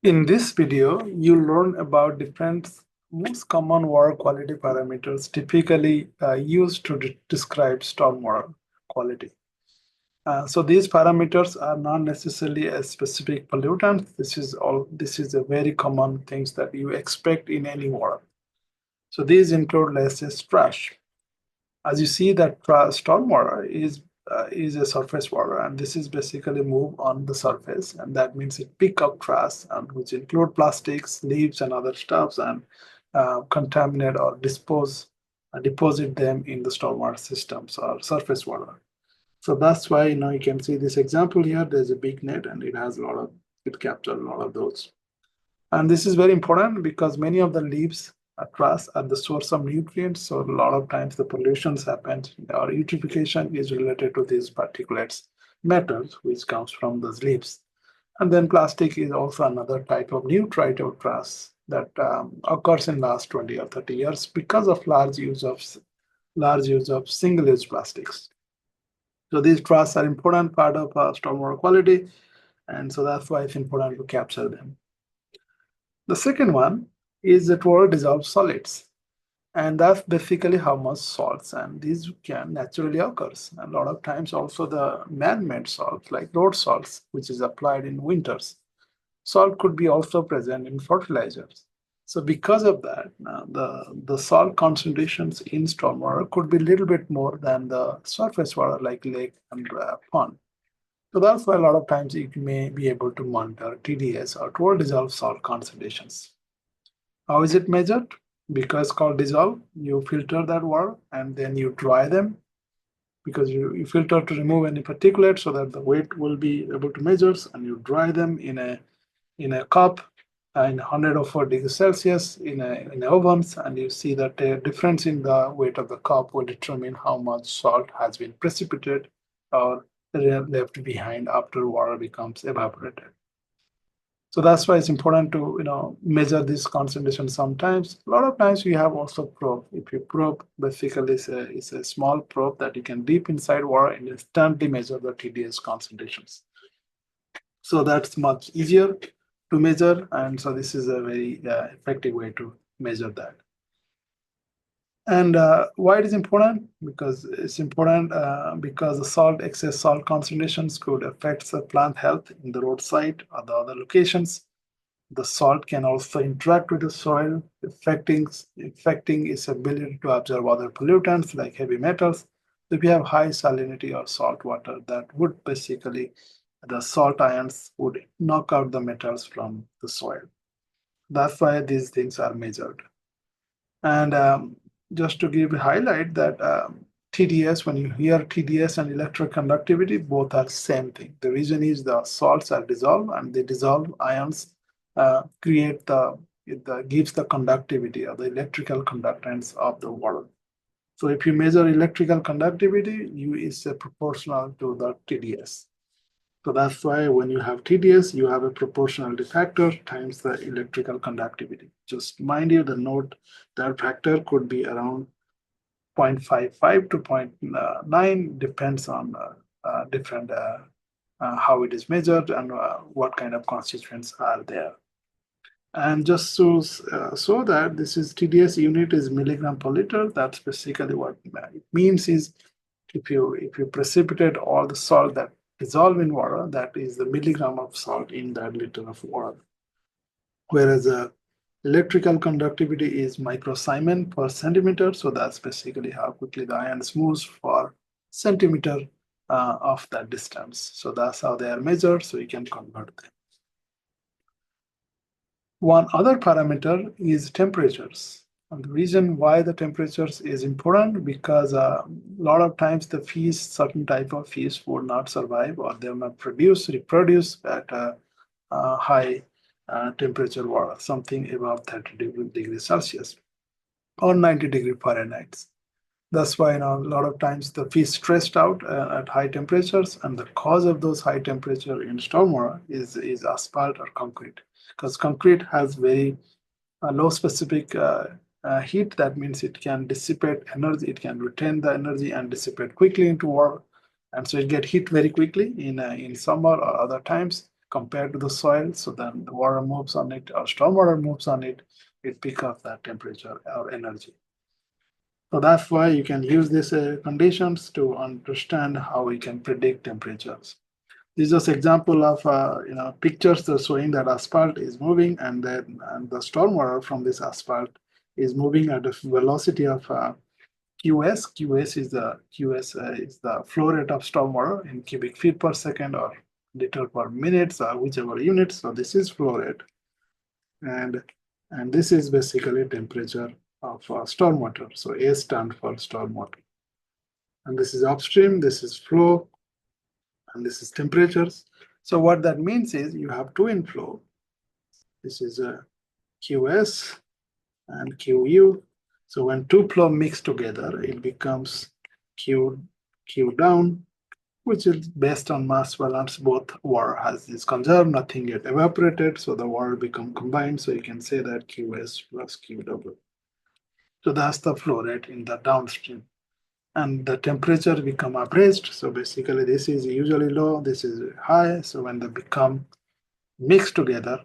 In this video, you'll learn about different most common water quality parameters typically used to describe stormwater quality. So these parameters are not necessarily a specific pollutant. This is a very common things that you expect in any water. So these include, let's say, trash. As you see that stormwater is a surface water, and this is basically move on the surface, and that means it pick up trash, and which include plastics, leaves, and other stuffs, and contaminate or deposit them in the stormwater systems or surface water. So that's why you can see this example here. There's a big net, and it captures a lot of those. And this is very important because many of the leaves grass are the source of nutrients. So a lot of times the pollutions happen or eutrophication is related to these particulates metals, which comes from those leaves. And then plastic is also another type of nutrient or grass that occurs in last 20 or 30 years because of large use of single-use plastics. So these trusts are important part of stormwater quality, and so that's why it's important to capture them. The second one is that water dissolved solids. And that's basically how much salts, and these can naturally occurs. A lot of times also the man-made salts like road salts, which is applied in winters. Salt could be also present in fertilizers. So because of that, the salt concentrations in stormwater could be a little bit more than the surface water like lake and pond. So that's why a lot of times you may be able to monitor TDS or total dissolved salt concentrations. How is it measured? Because called dissolve, you filter that water and then you dry them because you filter to remove any particulate so that the weight will be able to measure, and you dry them in a cup in 104 degrees Celsius in ovens, and you see that the difference in the weight of the cup will determine how much salt has been precipitated or left behind after water becomes evaporated. So that's why it's important to measure this concentration sometimes. A lot of times we have also probe. If you probe, basically it's a small probe that you can deep inside water and instantly measure the TDS concentrations. So that's much easier to measure, and so this is a very effective way to measure that. And why it is important? Because it's important because the excess salt concentrations could affect the plant health in the roadside or the other locations. The salt can also interact with the soil, affecting its ability to absorb other pollutants like heavy metals. If you have high salinity or salt water, that would basically the salt ions would knock out the metals from the soil. That's why these things are measured. And just to give a highlight that TDS, when you hear TDS and electric conductivity, both are same thing. The reason is the salts are dissolved, and the dissolved ions create gives the conductivity or the electrical conductance of the water. So if you measure electrical conductivity, U is proportional to the TDS. So that's why when you have TDS, you have a proportionality factor times the electrical conductivity. Just mind you, the note that factor could be around 0.55 to 0.9, depends on different how it is measured and what kind of constituents are there. And just to show that this is TDS unit is milligram per liter, that's basically what it means is if you precipitate all the salt that dissolve in water, that is the milligram of salt in that liter of water. Whereas electrical conductivity is microsiemen per centimeter, so that's basically how quickly the ions moves for centimeter of that distance. So that's how they are measured, so you can convert them. One other parameter is temperatures. And the reason why the temperatures is important because a lot of times the fish, certain type of fish would not survive or they will not reproduce at a high temperature water, something above 30 degrees Celsius or 90 degree Fahrenheit. That's why a lot of times the fish stressed out at high temperatures, and the cause of those high temperature in stormwater is asphalt or concrete, because concrete has very low specific heat. That means it can dissipate energy, it can retain the energy and dissipate quickly into water, and so it get heat very quickly in summer or other times. compared to the soil. So then the water moves on it, or stormwater moves on it, it picks up that temperature or energy. So that's why you can use these conditions to understand how we can predict temperatures. This is just example of pictures that are showing that asphalt is moving, and the stormwater from this asphalt is moving at a velocity of QS. QS is the flow rate of stormwater in cubic feet per second or liter per minute, or whichever unit. So this is flow rate, and this is basically temperature of stormwater. So A stands for stormwater, and this is upstream. This is flow, and this is temperatures. So what that means is you have two inflow. This is a QS and QU. So when two flow mix together, it becomes Q down, which is based on mass balance. Both water is conserved, nothing get evaporated, so the water become combined. So you can say that QS plus QW. So that's the flow rate in the downstream. And the temperature become averaged. So basically this is usually low, this is high. So when they become mixed together,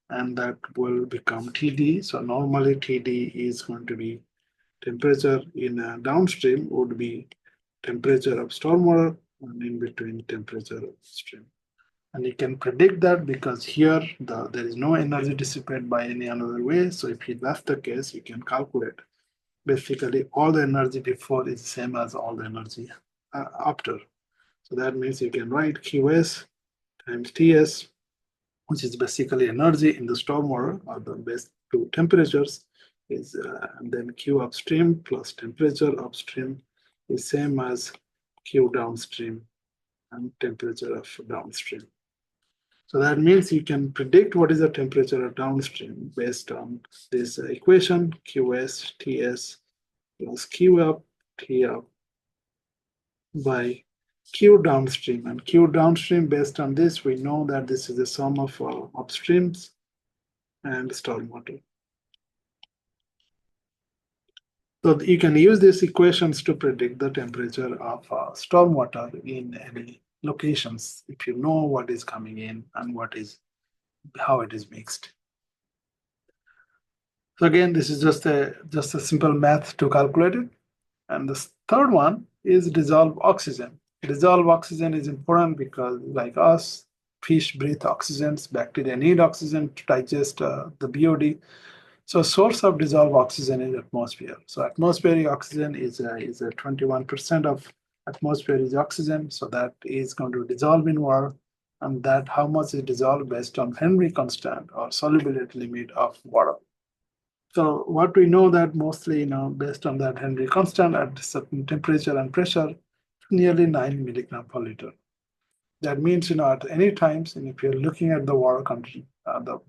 and that will become TD. So normally TD is going to be temperature in a downstream would be temperature of stormwater, and in between temperature of stream. And you can predict that because here there is no energy dissipated by any another way. So if that's the case, you can calculate. Basically, all the energy before is same as all the energy after. So that means you can write QS times TS, which is basically energy in the stormwater, or the best two temperatures, is and then Q upstream plus temperature upstream is same as Q downstream and temperature of downstream. So that means you can predict what is the temperature of downstream based on this equation, QS TS plus Q up T up by Q downstream. And Q downstream, based on this, we know that this is the sum of upstreams and stormwater. So you can use these equations to predict the temperature of stormwater in any locations if you know what is coming in and how it is mixed. So again, this is just a simple math to calculate it. And the third one is dissolved oxygen. Dissolved oxygen is important because, like us, fish breathe oxygen, bacteria need oxygen to digest the BOD. So source of dissolved oxygen is atmosphere. So atmospheric oxygen is 21% of atmosphere is oxygen. So that is going to dissolve in water, and that how much is dissolved based on Henry constant or solubility limit of water. So what we know that mostly, based on that Henry constant at certain temperature and pressure, nearly 9 milligram per liter. That means, at any times, and if you're looking at the water country, the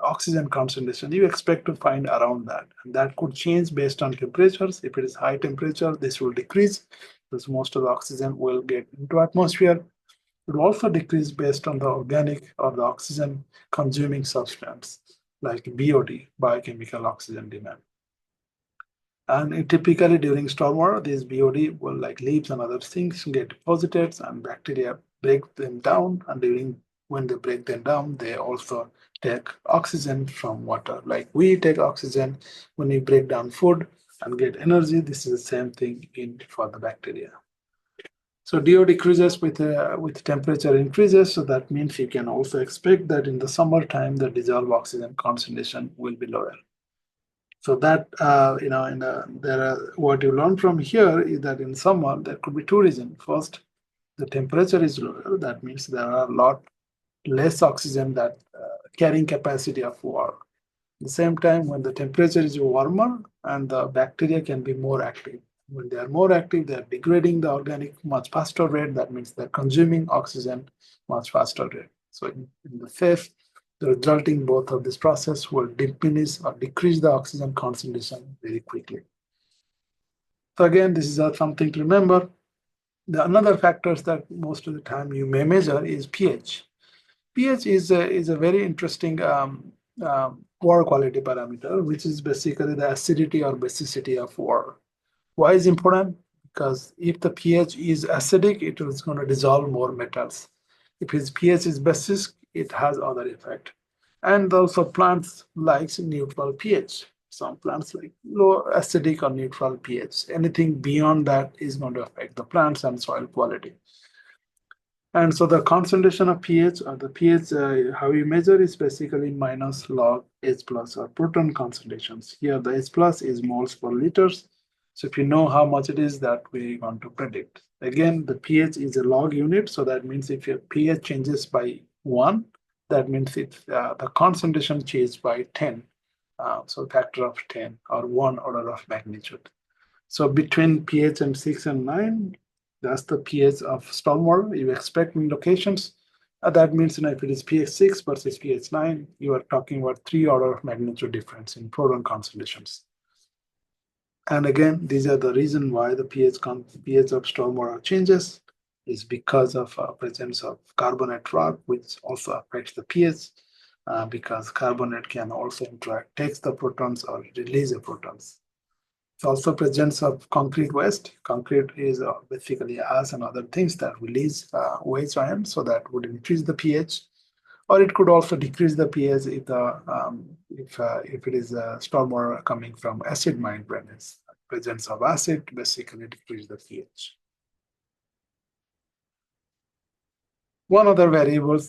oxygen concentration, you expect to find around that. And that could change based on temperatures. If it is high temperature, this will decrease because most of the oxygen will get into atmosphere. It will also decrease based on the organic or the oxygen consuming substance, like BOD, biochemical oxygen demand. And typically during stormwater, these BOD will, like leaves and other things, get deposited, and bacteria break them down. And when they break them down, they also take oxygen from water. Like we take oxygen when we break down food and get energy. This is the same thing for the bacteria. So DO decreases with temperature increases. So that means you can also expect that in the summertime, the dissolved oxygen concentration will be lower. So that, what you learn from here is that in summer, there could be two reasons. First, the temperature is lower. That means there are a lot less oxygen that carrying capacity of water. At the same time, when the temperature is warmer and the bacteria can be more active. When they are more active, they are degrading the organic much faster rate. That means they're consuming oxygen much faster rate. So in the phase, the resulting both of this process will diminish or decrease the oxygen concentration very quickly. So again, this is something to remember. The another factors that most of the time you may measure is pH. pH is a very interesting water quality parameter, which is basically the acidity or basicity of water. Why is important? Because if the pH is acidic, it is going to dissolve more metals. If its pH is basic, it has other effect. And also plants likes neutral pH. Some plants like low acidic or neutral pH. Anything beyond that is going to affect the plants and soil quality. And so the concentration of pH or the pH, how you measure is basically minus log H plus or proton concentrations. Here the H plus is moles per liters. So if you know how much it is, that we want to predict. Again, the pH is a log unit. So that means if your pH changes by 1, that means the concentration changes by 10. So factor of 10 or 1 order of magnitude. So between pH and 6 and 9, that's the pH of stormwater you expect in locations. That means if it is pH 6 versus pH 9, you are talking about 3 order of magnitude difference in proton concentrations. And again, these are the reason why the pH of stormwater changes is because of presence of carbonate rock, which also affects the pH because carbonate can also interact, takes the protons or release the protons. It's also presence of concrete waste. Concrete is basically ash and other things that release waste ions, so that would increase the pH, or it could also decrease the pH if if it is stormwater coming from acid mine drainage. Presence of acid basically decrease the pH. One other variable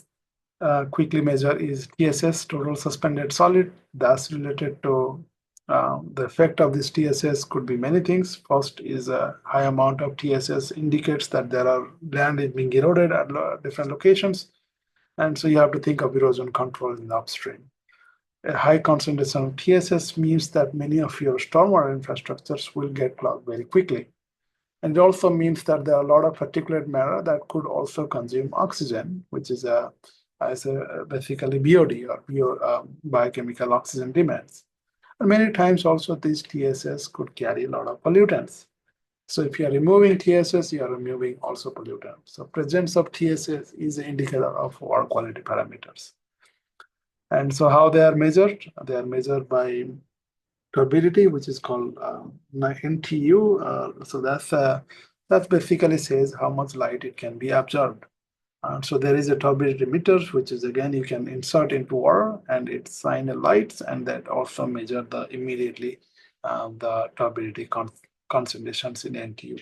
quickly measure is TSS, total suspended solid. That's related to the effect of this TSS could be many things. First is a high amount of TSS indicates that there are land is being eroded at different locations. And so you have to think of erosion control in the upstream. A high concentration of TSS means that many of your stormwater infrastructures will get clogged very quickly. And it also means that there are a lot of particulate matter that could also consume oxygen, which is basically BOD or biochemical oxygen demands. And many times also these TSS could carry a lot of pollutants. So if you are removing TSS, you are removing also pollutants. So presence of TSS is an indicator of water quality parameters. And so how they are measured? They are measured by turbidity, which is called NTU. So that basically says how much light it can be absorbed. So there is a turbidity meter, which is again you can insert into water, and it shine a lights, and that also measure the immediately the turbidity concentrations in NTU.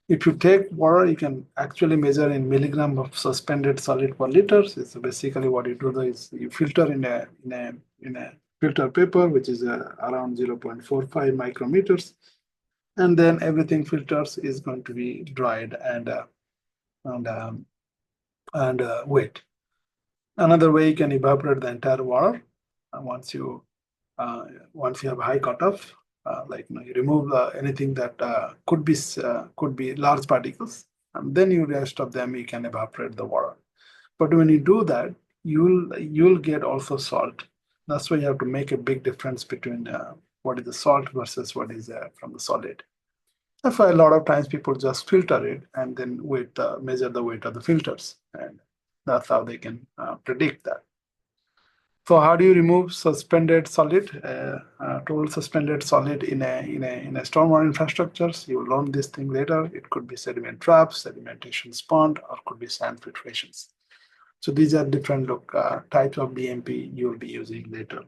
If you take water, you can actually measure in milligram of suspended solid per liter. So basically what you do is you filter in a filter paper, which is around 0.45 micrometers, and then everything filters is going to be dried and wet. Another way you can evaporate the entire water once you have high cutoff. You remove anything that could be large particles, and then you rest of them you can evaporate the water. But when you do that, you'll get also salt. That's why you have to make a big difference between what is the salt versus what is from the solid. That's why a lot of times people just filter it and then measure the weight of the filters, and that's how they can predict that. So how do you remove suspended solid, total suspended solid in a stormwater infrastructures? You will learn this thing later. It could be sediment traps, sedimentation pond, or could be sand filtrations. So these are different types of BMP you will be using later.